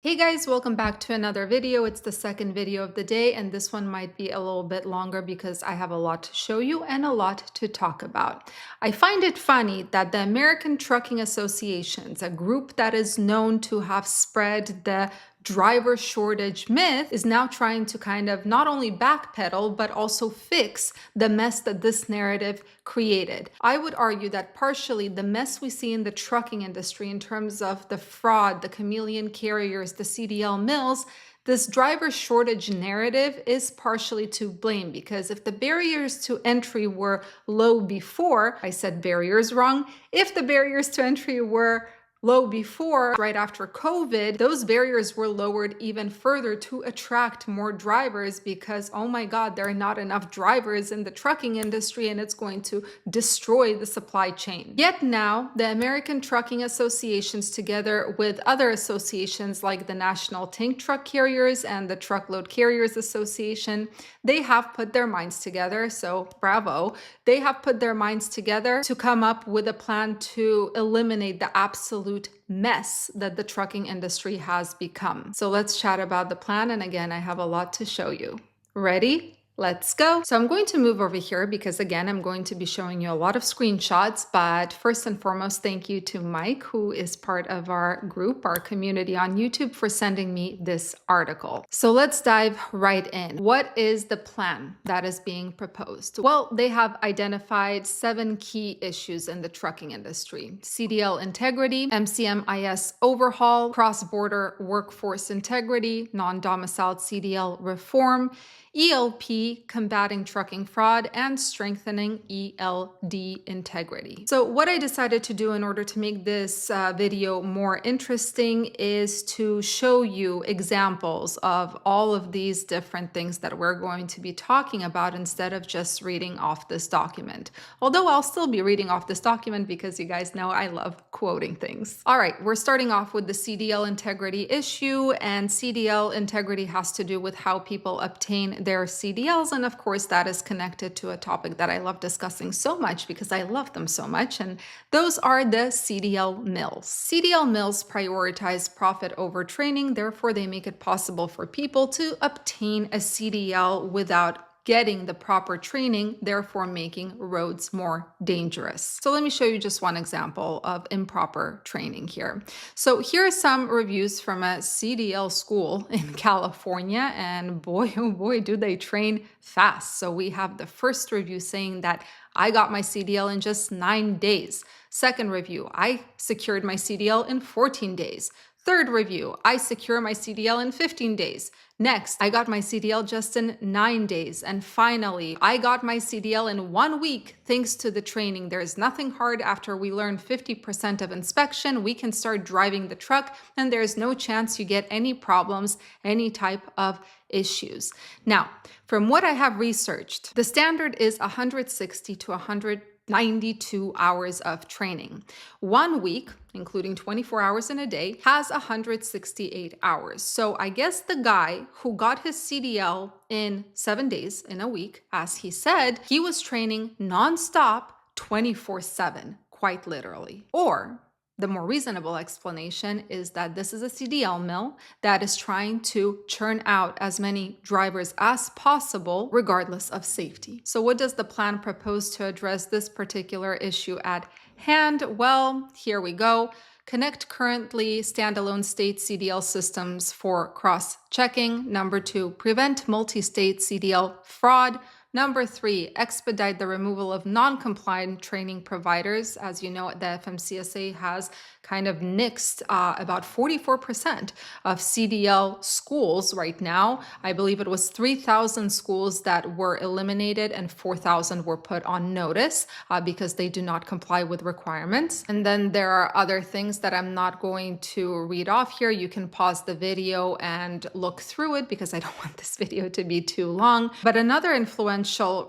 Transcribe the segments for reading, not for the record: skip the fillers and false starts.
Hey guys, welcome back to another video. It's the second video of the day, and this one might be a little bit longer because I have a lot to show you and a lot to talk about. I find it funny that the American Trucking Associations, a group that is known to have spread the driver shortage myth, is now trying to kind of not only backpedal, but also fix the mess that this narrative created. I would argue that partially the mess we see in the trucking industry in terms of the fraud, the chameleon carriers, the CDL mills, this driver shortage narrative is partially to blame, because if the barriers to entry were low before, I said barriers wrong, if the barriers to entry were low before, right after COVID, those barriers were lowered even further to attract more drivers because, oh my God, there are not enough drivers in the trucking industry and it's going to destroy the supply chain. Yet now, the American Trucking Associations, together with other associations like the National Tank Truck Carriers and the Truckload Carriers Association, they have put their minds together. So bravo. They have put their minds together to come up with a plan to eliminate the absolute mess that the trucking industry has become. So let's chat about the plan. And again, I have a lot to show you. Ready? Let's go. So I'm going to move over here because again, I'm going to be showing you a lot of screenshots, but first and foremost, thank you to Mike, who is part of our group, our community on YouTube, for sending me this article. So let's dive right in. What is the plan that is being proposed? Well, they have identified 7 key issues in the trucking industry: CDL integrity, MCMIS overhaul, cross-border workforce integrity, non-domicile CDL reform, ELP, combating trucking fraud, and strengthening ELD integrity. So what I decided to do in order to make this video more interesting is to show you examples of all of these different things that we're going to be talking about instead of just reading off this document. Although I'll still be reading off this document because you guys know I love quoting things. All right, we're starting off with the CDL integrity issue, and CDL integrity has to do with how people obtain their CDLs, and of course that is connected to a topic that I love discussing so much because I love them so much, and those are the CDL mills. CDL mills prioritize profit over training, therefore they make it possible for people to obtain a CDL without getting the proper training, therefore making roads more dangerous. So let me show you just one example of improper training here. So here are some reviews from a CDL school in California, and boy, oh boy, do they train fast. So we have the first review saying that I got my CDL in just 9 days. Second review, I secured my CDL in 14 days. Third review, I secure my CDL in 15 days. Next, I got my CDL just in 9 days. And finally, I got my CDL in 1 week thanks to the training. There is nothing hard. After we learn 50% of inspection, we can start driving the truck, and there's no chance you get any problems, any type of issues. Now, from what I have researched, the standard is 160 to 192 hours of training. 1 week, including 24 hours in a day, has 168 hours. So I guess the guy who got his CDL in 7 days, in a week, as he said, he was training nonstop 24/7, quite literally. Or the more reasonable explanation is that this is a CDL mill that is trying to churn out as many drivers as possible, regardless of safety. So what does the plan propose to address this particular issue at hand? Well, here we go. Connect currently standalone state CDL systems for cross-checking. Number 2, prevent multi-state CDL fraud. Number 3, expedite the removal of non-compliant training providers. As you know, the FMCSA has kind of nixed about 44% of CDL schools right now. I believe it was 3,000 schools that were eliminated and 4,000 were put on notice because they do not comply with requirements. And then there are other things that I'm not going to read off here. You can pause the video and look through it because I don't want this video to be too long. But another influential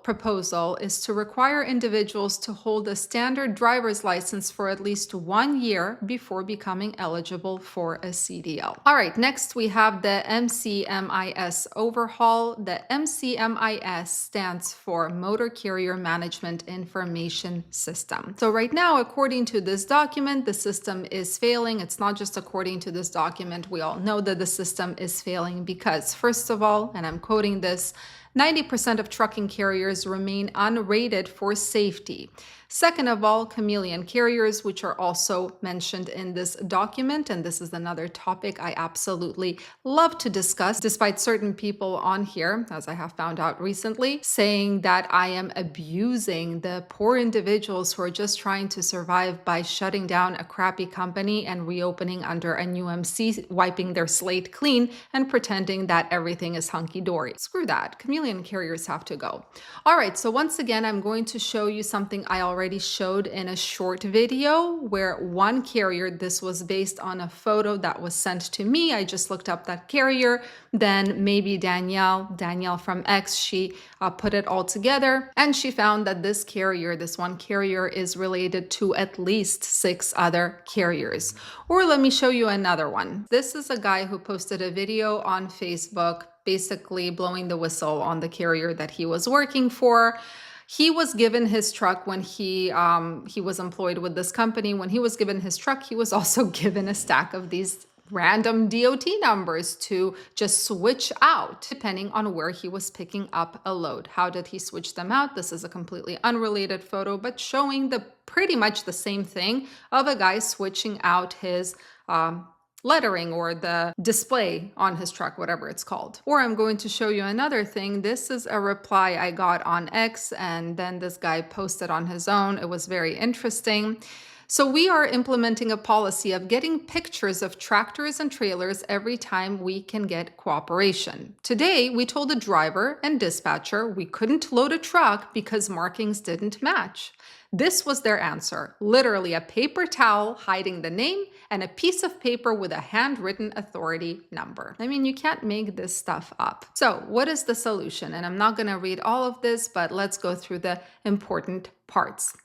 proposal is to require individuals to hold a standard driver's license for at least 1 year before becoming eligible for a CDL. All right, next we have the MCMIS overhaul. The MCMIS stands for Motor Carrier Management Information System. So right now, according to this document, the system is failing. It's not just according to this document. We all know that the system is failing because, first of all, and I'm quoting this, 90% of trucking carriers remain unrated for safety. Second of all, chameleon carriers, which are also mentioned in this document, and this is another topic I absolutely love to discuss, despite certain people on here, as I have found out recently, saying that I am abusing the poor individuals who are just trying to survive by shutting down a crappy company and reopening under a new MC, wiping their slate clean and pretending that everything is hunky-dory. Screw that. Chameleon carriers have to go. All right, so once again, I'm going to show you something I already showed in a short video where one carrier, this was based on a photo that was sent to me. I just looked up that carrier. Then maybe Danielle from X, she put it all together and she found that this carrier, this one carrier, is related to at least 6 other carriers. Or let me show you another one. This is a guy who posted a video on Facebook basically blowing the whistle on the carrier that he was working for. He was given his truck when he was employed with this company. When he was given his truck, he was also given a stack of these random DOT numbers to just switch out depending on where he was picking up a load. How did he switch them out? This is a completely unrelated photo, but showing the pretty much the same thing of a guy switching out his lettering or the display on his truck, whatever it's called. Or I'm going to show you another thing. This is a reply I got on X, and then this guy posted on his own. It was very interesting. So we are implementing a policy of getting pictures of tractors and trailers every time we can get cooperation. Today, we told the driver and dispatcher we couldn't load a truck because markings didn't match. This was their answer, literally a paper towel hiding the name and a piece of paper with a handwritten authority number. I mean, you can't make this stuff up. So what is the solution? And I'm not going to read all of this, but let's go through the important parts.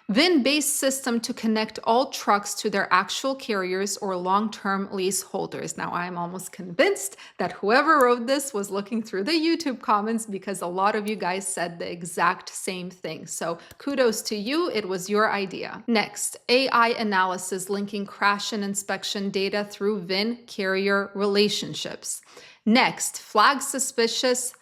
VIN-based system to connect all trucks to their actual carriers or long-term lease holders. Now, I'm almost convinced that whoever wrote this was looking through the YouTube comments because a lot of you guys said the exact same thing. So kudos to you. It was your idea. Next, AI analysis linking crash and inspection data through VIN carrier relationships. Next, flag suspicious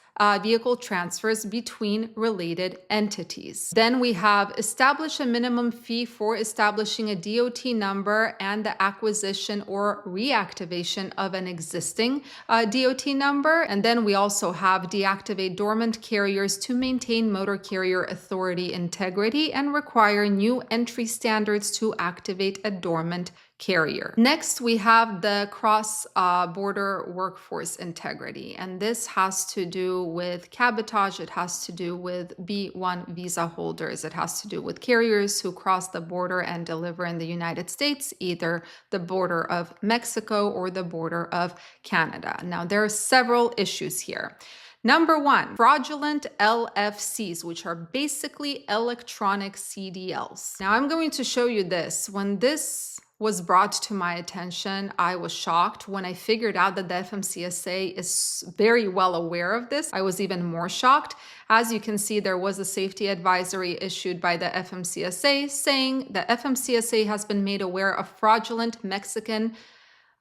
vehicle transfers between related entities. Then we have establish a minimum fee for establishing a DOT number and the acquisition or reactivation of an existing DOT number. And then we also have deactivate dormant carriers to maintain motor carrier authority integrity and require new entry standards to activate a dormant carrier. Next, we have the cross-border workforce integrity, and this has to do with cabotage. It has to do with B1 visa holders. It has to do with carriers who cross the border and deliver in the United States, either the border of Mexico or the border of Canada. Now, there are several issues here. Number one, fraudulent LFCs, which are basically electronic CDLs. Now, I'm going to show you this. When this was brought to my attention, I was shocked. When I figured out that the FMCSA is very well aware of this, I was even more shocked. As you can see, there was a safety advisory issued by the FMCSA saying the FMCSA has been made aware of fraudulent Mexican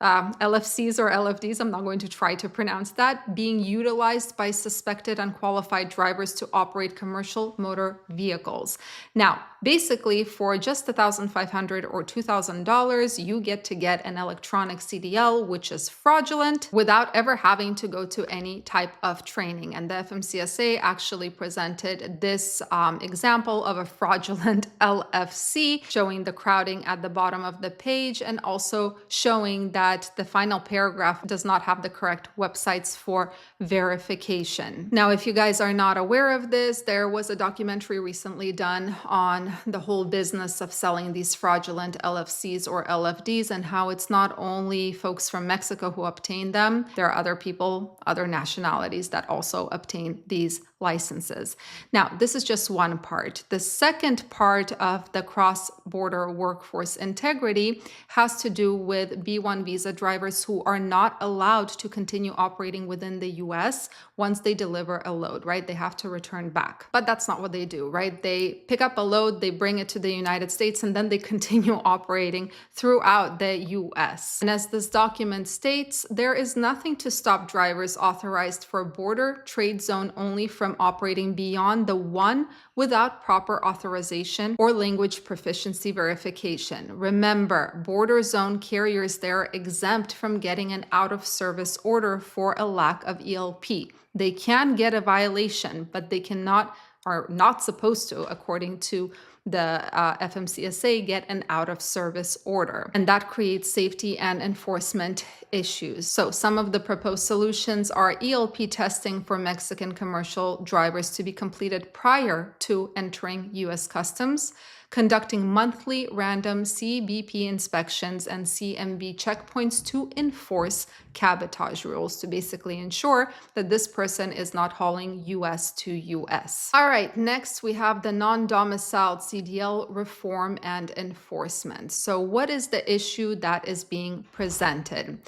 LFCs or LFDs, I'm not going to try to pronounce that, being utilized by suspected unqualified drivers to operate commercial motor vehicles. Now, basically, for just $1,500 or $2,000, you get to get an electronic CDL, which is fraudulent, without ever having to go to any type of training. And the FMCSA actually presented this example of a fraudulent LFC, showing the crowding at the bottom of the page and also showing that the final paragraph does not have the correct websites for verification. Now, if you guys are not aware of this, there was a documentary recently done on the whole business of selling these fraudulent LFCs or LFDs and how it's not only folks from Mexico who obtain them, there are other people, other nationalities that also obtain these licenses. Now, this is just one part. The second part of the cross-border workforce integrity has to do with B1 visa drivers who are not allowed to continue operating within the US once they deliver a load, right? They have to return back. But that's not what they do, right? They pick up a load, they bring it to the United States, and then they continue operating throughout the US. And as this document states, there is nothing to stop drivers authorized for border trade zone only from operating beyond the one without proper authorization or language proficiency verification. Remember, border zone carriers, they're exempt from getting an out-of-service order for a lack of ELP. They can get a violation, but they cannot, are not supposed to, according to the FMCSA, get an out-of-service order. And that creates safety and enforcement issues. So some of the proposed solutions are ELP testing for Mexican commercial drivers to be completed prior to entering US Customs, conducting monthly random CBP inspections and CMV checkpoints to enforce cabotage rules, to basically ensure that this person is not hauling US to US. All right, next we have the non-domiciled CDL reform and enforcement. So what is the issue that is being presented?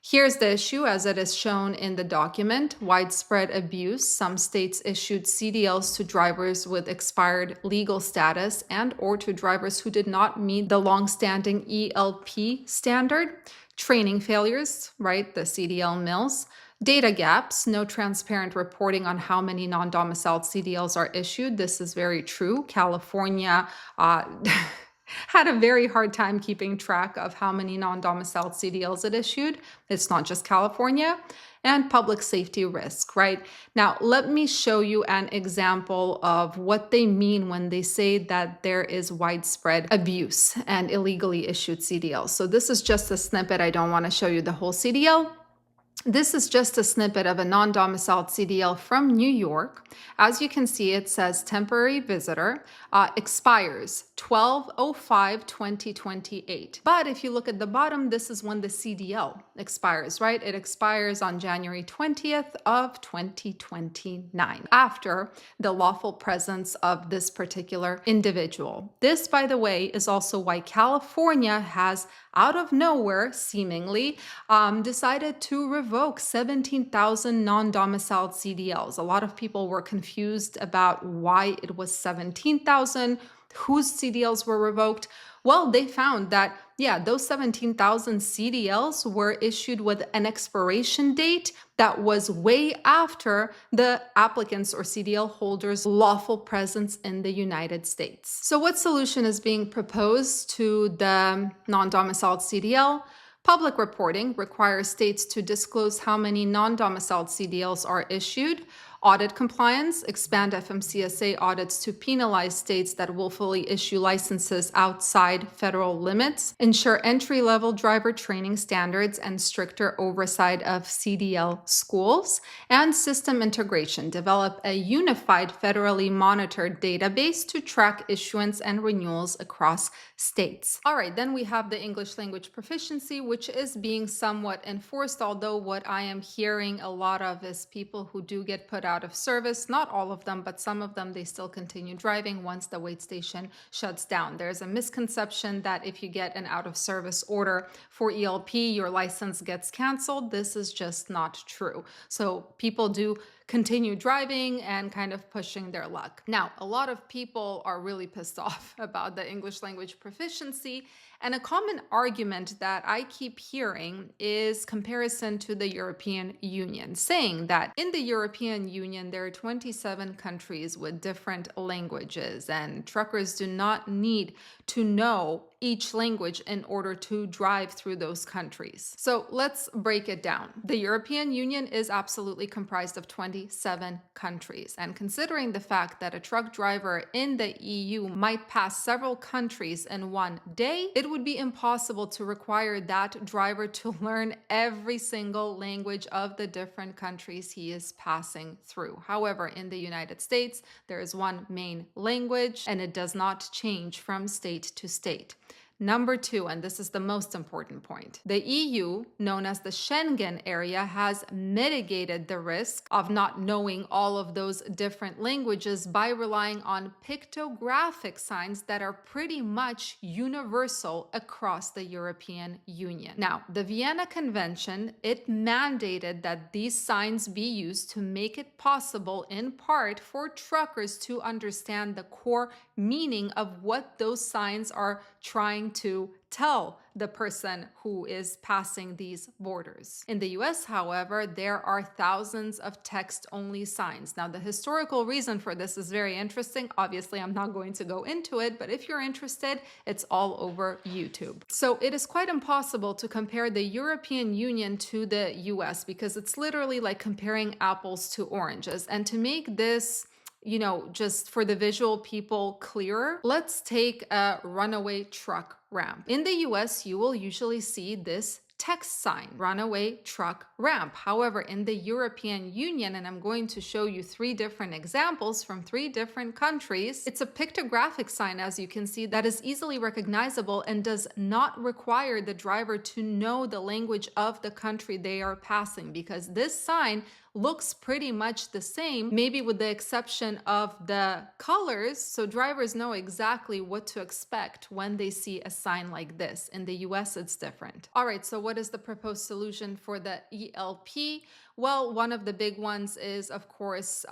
Here's the issue as it is shown in the document: widespread abuse. Some states issued CDLs to drivers with expired legal status and or to drivers who did not meet the long-standing ELP standard. Training failures, right, the CDL mills. Data gaps, no transparent reporting on how many non-domiciled CDLs are issued. This is very true. California had a very hard time keeping track of how many non-domiciled CDLs it issued. It's not just California. And public safety risk, right? Now, let me show you an example of what they mean when they say that there is widespread abuse and illegally issued CDLs. So this is just a snippet. I don't want to show you the whole CDL. This is just a snippet of a non-domiciled CDL from New York. As you can see, it says temporary visitor, expires 12/05/2028. But if you look at the bottom, this is when the CDL expires, right? It expires on January 20th of 2029, after the lawful presence of this particular individual. This, by the way, is also why California has, out of nowhere, seemingly, decided to revoke 17,000 non-domiciled CDLs. A lot of people were confused about why it was 17,000, whose CDLs were revoked. Well, they found that, yeah, those 17,000 CDLs were issued with an expiration date that was way after the applicants or CDL holders' lawful presence in the United States. So what solution is being proposed to the non-domiciled CDL? Public reporting requires states to disclose how many non-domiciled CDLs are issued. Audit compliance, expand FMCSA audits to penalize states that willfully issue licenses outside federal limits. Ensure entry-level driver training standards and stricter oversight of CDL schools. And system integration, develop a unified federally monitored database to track issuance and renewals across states. All right, then we have the English language proficiency, which is being somewhat enforced, although what I am hearing a lot of is people who do get put out of service. Not all of them, but some of them, they still continue driving once the wait station shuts down. There's a misconception that if you get an out of service order for ELP, your license gets canceled. This is just not true. So people do continue driving and kind of pushing their luck. Now, a lot of people are really pissed off about the English language proficiency, and a common argument that I keep hearing is comparison to the European Union, saying that in the European Union, there are 27 countries with different languages, and truckers do not need to know each language in order to drive through those countries. So let's break it down. The European Union is absolutely comprised of 27 countries. And considering the fact that a truck driver in the EU might pass several countries in one day, it would be impossible to require that driver to learn every single language of the different countries he is passing through. However, in the United States, there is one main language and it does not change from state to state. Number two, and this is the most important point, the EU, known as the Schengen area, has mitigated the risk of not knowing all of those different languages by relying on pictographic signs that are pretty much universal across the European Union. Now, the Vienna Convention, it mandated that these signs be used to make it possible, in part, for truckers to understand the core meaning of what those signs are trying to tell the person who is passing these borders. In the US, however, there are thousands of text-only signs. Now, the historical reason for this is very interesting. Obviously, I'm not going to go into it, but if you're interested, it's all over YouTube. So it is quite impossible to compare the European Union to the US because it's literally like comparing apples to oranges. And to make this just for the visual people clearer, let's take a runaway truck ramp. In the US, you will usually see this text sign, runaway truck ramp. However, in the European Union, and I'm going to show you 3 different examples from 3 different countries, it's a pictographic sign, as you can see, that is easily recognizable and does not require the driver to know the language of the country they are passing, because this sign looks pretty much the same, maybe with the exception of the colors, so drivers know exactly what to expect when they see a sign like this. In the US, it's different. All right, so what is the proposed solution for the ELP? Well, one of the big ones is, of course,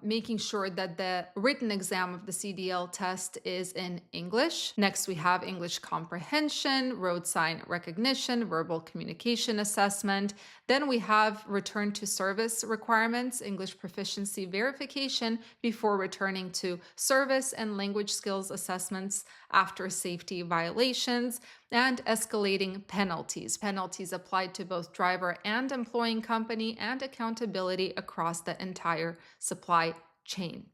making sure that the written exam of the CDL test is in English. Next, we have English comprehension, road sign recognition, verbal communication assessment. Then we have return to service requirements, English proficiency verification before returning to service, and language skills assessments after safety violations, and escalating penalties. Penalties applied to both driver and employing company, and accountability across the entire supply chain.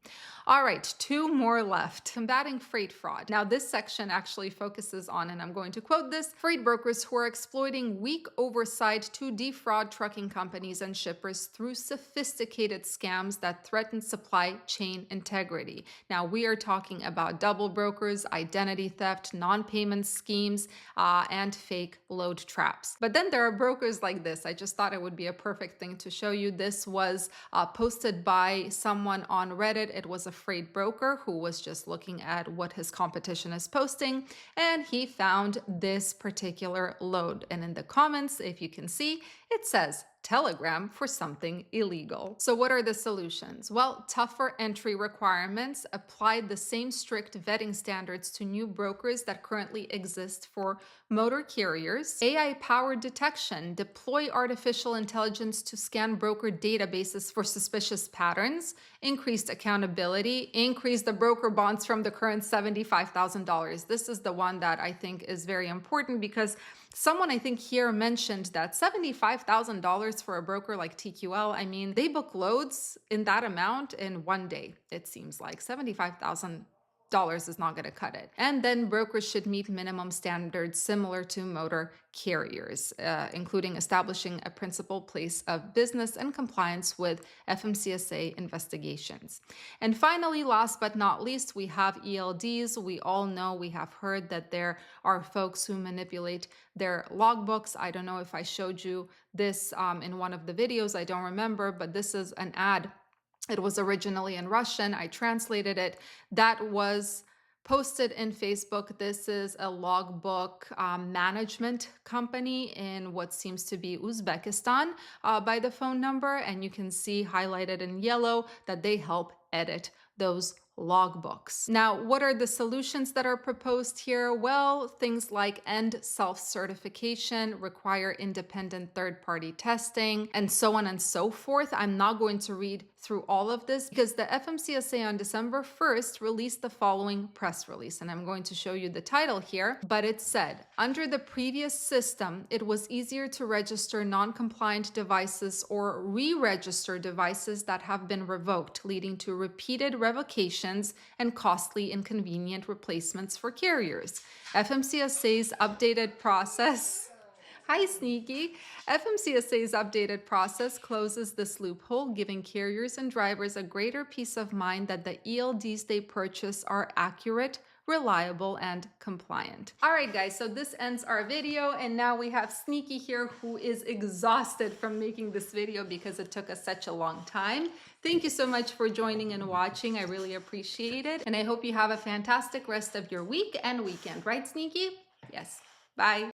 All right, 2 more left. Combating freight fraud. Now, this section actually focuses on, and I'm going to quote this, freight brokers who are exploiting weak oversight to defraud trucking companies and shippers through sophisticated scams that threaten supply chain integrity. Now, we are talking about double brokers, identity theft, non-payment schemes, and fake load traps. But then there are brokers like this. I just thought it would be a perfect thing to show you. This was posted by someone on Reddit. It was a freight broker who was just looking at what his competition is posting, and he found this particular load. And in the comments, if you can see, it says Telegram for something illegal. So what are the solutions? Well, tougher entry requirements, applied the same strict vetting standards to new brokers that currently exist for motor carriers, AI-powered detection, deploy artificial intelligence to scan broker databases for suspicious patterns, increased accountability, increase the broker bonds from the current $75,000. This is the one that I think is very important because someone I think here mentioned that $75,000 for a broker like TQL, I mean, they book loads in that amount in one day, it seems like. $75,000 is not going to cut it. And then brokers should meet minimum standards similar to motor carriers, including establishing a principal place of business and compliance with FMCSA investigations. And finally, last but not least, we have ELDs. We all know, we have heard that there are folks who manipulate their logbooks. I don't know if I showed you this in one of the videos. I don't remember, but this is an ad. It was originally in Russian. I translated it. That was posted in Facebook. This is a logbook management company in what seems to be Uzbekistan by the phone number. And you can see highlighted in yellow that they help edit those logbooks. Now, what are the solutions that are proposed here? Well, things like end self-certification, require independent third-party testing, and so on and so forth. I'm not going to read through all of this because the FMCSA on December 1st released the following press release, and I'm going to show you the title here, but it said, under the previous system, it was easier to register non-compliant devices or re-register devices that have been revoked, leading to repeated revocations and costly inconvenient replacements for carriers. FMCSA's updated process Hi, Sneaky. FMCSA's updated process closes this loophole, giving carriers and drivers a greater peace of mind that the ELDs they purchase are accurate, reliable, and compliant. All right, guys, so this ends our video, and now we have Sneaky here, who is exhausted from making this video because it took us such a long time. Thank you so much for joining and watching. I really appreciate it, and I hope you have a fantastic rest of your week and weekend. Right, Sneaky? Yes. Bye.